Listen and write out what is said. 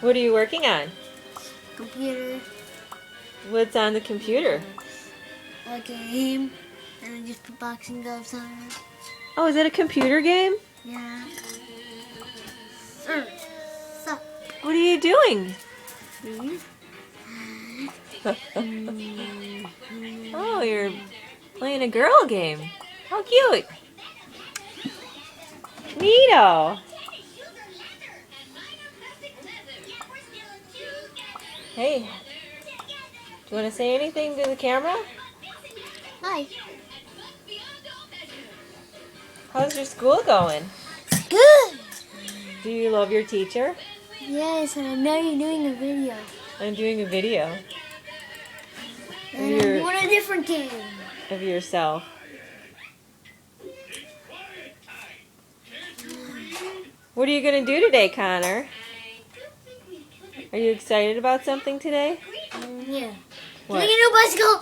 What are you working on? Computer. What's on the computer? A game. And I just put boxing gloves on it. Oh, is that a computer game? Yeah. So. What are you doing? Oh, you're playing a girl game. How cute. Neato. Hey, do you want to say anything to the camera? Hi. How's your school going? Good. Do you love your teacher? Yes, and I know you're doing a video. I'm doing a video And I want a different game. of yourself. What are you going to do today, Connor? Are you excited about something today? Yeah. What? Getting a new bicycle.